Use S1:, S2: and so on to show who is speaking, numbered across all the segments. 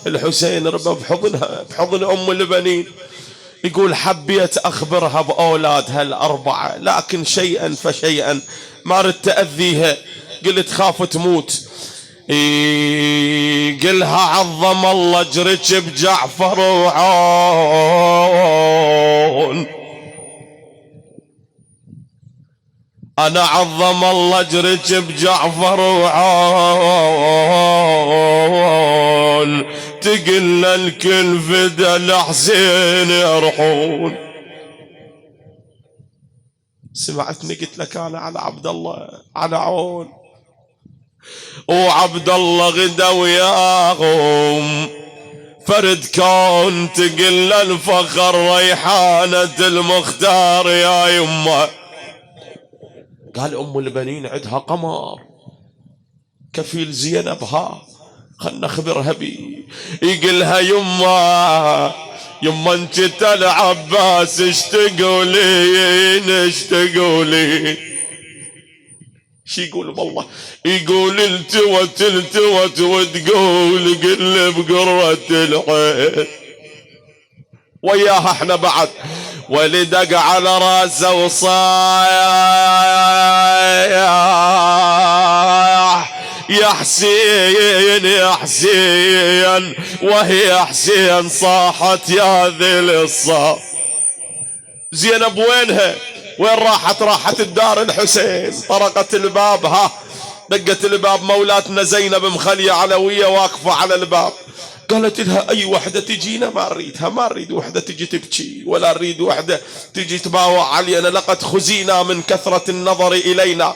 S1: الحسين ربى بحضنها بحضن أم البنين. يقول حبيت أخبرها بأولادها الأربعة لكن شيئا فشيئا ما ردت أذيها، قلت خاف تموت. قلها عظم الله اجرك بجعفر وعون، أنا عظم الله اجرك بجعفر وعون، تقل الكل فدا الحسين يرحون. سمعتني قلت لك أنا على عبد الله على عون، وعبد الله غدا وياهم فرد كون، تقل الفخر ريحانة المختار يا يمه. قال أم البنين عندها قمر كفيل زينبها، خلنا نخبرها بي. يقلها يما يما انت العباس ايش تقولين ايش تقولين؟ شي يقول والله؟ يقول التوت التوت وتقول قل بقرة العين وياها احنا بعد. ولدق على راسه وصايح يا حسين يا حسين، وهي حسين صاحت يا ذي الصاح. زينب وينها؟ وين راحت؟ راحت الدار الحسين. طرقت الباب، ها دقت الباب، مولاتنا زينب مخلية علوية واقفة على الباب. قالت لها أي وحدة تجينا ما نريدها، ما نريد وحدة تجي تبكي ولا نريد وحدة تجي تباوع علينا، لقد خزينا من كثرة النظر إلينا.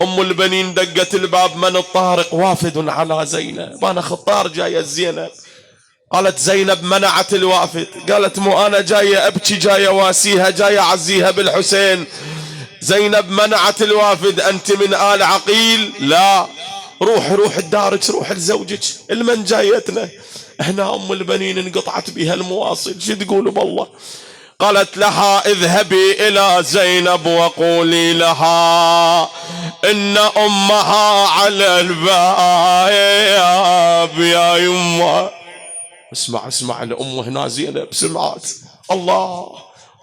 S1: أم البنين دقت الباب، من الطارق؟ وافد على زينب، أنا خطار جاية زينب. قالت زينب منعت الوافد، قالت مو أنا جاية أبكي جاية واسيها جاية أعزيها بالحسين. زينب منعت الوافد، أنت من آل عقيل؟ لا، روح الدارج، روح لزوجك، المن جايتنا احنا أم البنين انقطعت بها المواصل، شو تقولوا بالله؟ قالت لها اذهبي إلى زينب وقولي لها إن أمها على الباب يا يمه. اسمع الأم هنا زينب سمعت، الله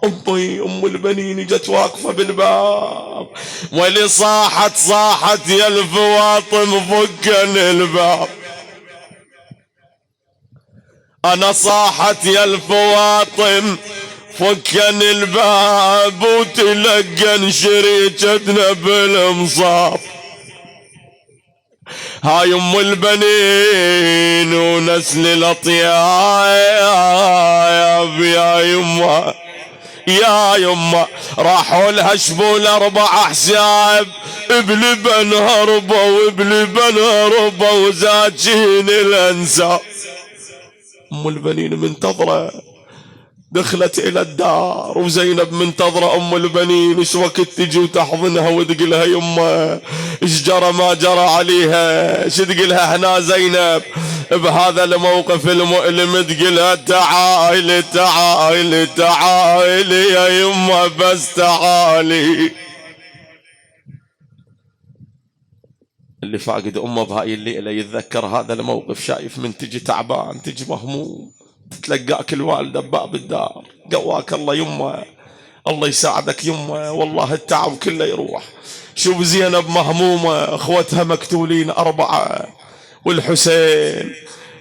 S1: أمي أم البنين جت واقفة بالباب، ولي صاحت يا الفواطم فكن الباب. أنا صاحت يا الفواطم فكن الباب، وتلقن شريكتنا بالمصاب. هاي أم البنين ونسل الأطياب يا يمه يا يمه. راحوا لها شبول 4 حساب، بلبن هربوا وبلبن هربوا وزاجين الأنساب. أم البنين منتظرة، دخلت إلى الدار وزينب منتظرة أم البنين ايش وقت تجي وتحضنها وتقلها يمه ايش جرى ما جرى عليها. ايش تقلها هنا زينب بهذا الموقف المؤلم؟ تقلها تعالي تعالي تعالي يا يمه بس تعالي. اللي فاقد أمه بهاي الليلة يتذكر هذا الموقف، شايف من تجي تعبان تجي مهموم تتلقاك الوالدة بباب الدار، قواك الله يمه، الله يساعدك يمه، والله التعب كله يروح. شوف زينب مهمومة، اخوتها مقتولين 4 والحسين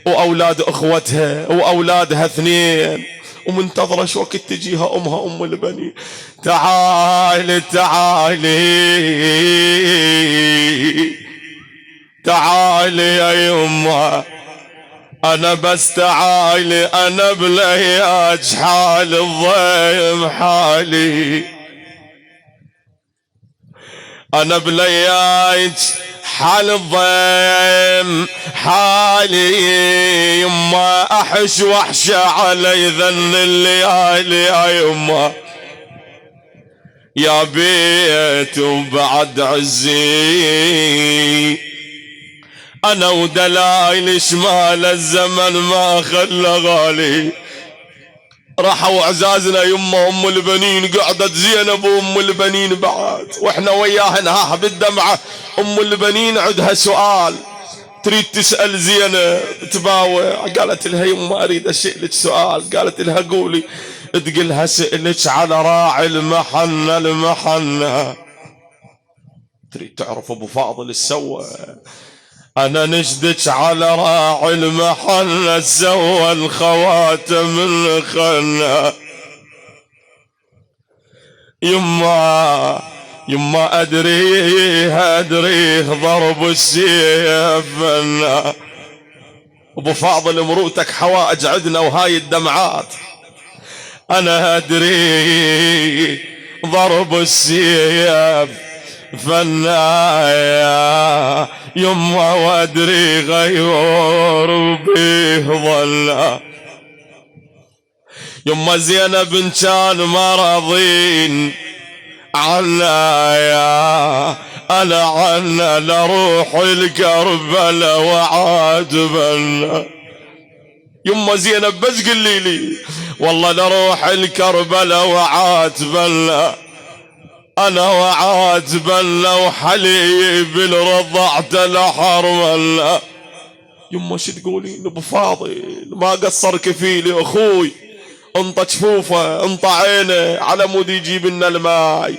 S1: واولاد اخوتها واولادها 2، ومنتظرة شو وقت تجيها امها ام البنين. تعالي تعالي يا يمه، أنا بس تعالي، أنا بلياج حال الضيم حالي، أنا بلياج حال الضيم حالي. يما أحش وحشة علي ذن الليالي يا يما، يا بيت وبعد عزي أنا ودلايل شمال الزمن ما خلى غالي. راحوا عزازنا يمه أم البنين، قعدت زينب وأم البنين بعد، وإحنا وياهن ها بالدمعة. أم البنين عندها سؤال، تريد تسأل زينب تباوع، قالت لها يما أريد أسألك سؤال. قالت لها قولي. تقلها سألك على راعي المحنة. تريد تعرف أبو فاضل السوى؟ أنا نجدك على راعي المحنة سوى الخواتم الخنة. يما أدريه ضرب السيف منا. أبو فاضل مروتك حوائج عدنا وهاي الدمعات. أنا أدري ضرب السيف فنا يما وأدري غيور بيه ظلا. يما زينب إن كان مرضين عنا يا أنا عنا لروح الكربلة وعاتبنا. يما زينب بس قلي لي والله لروح الكربلة وعاتبنا. أنا وعاتبنا وحليب الرضعت لحرمنا. يما شو تقولين أبو فاضل؟ ما قصر كفيلي أخوي، انطى جفوفه انطى عينه على مود يجيب لنا الماي.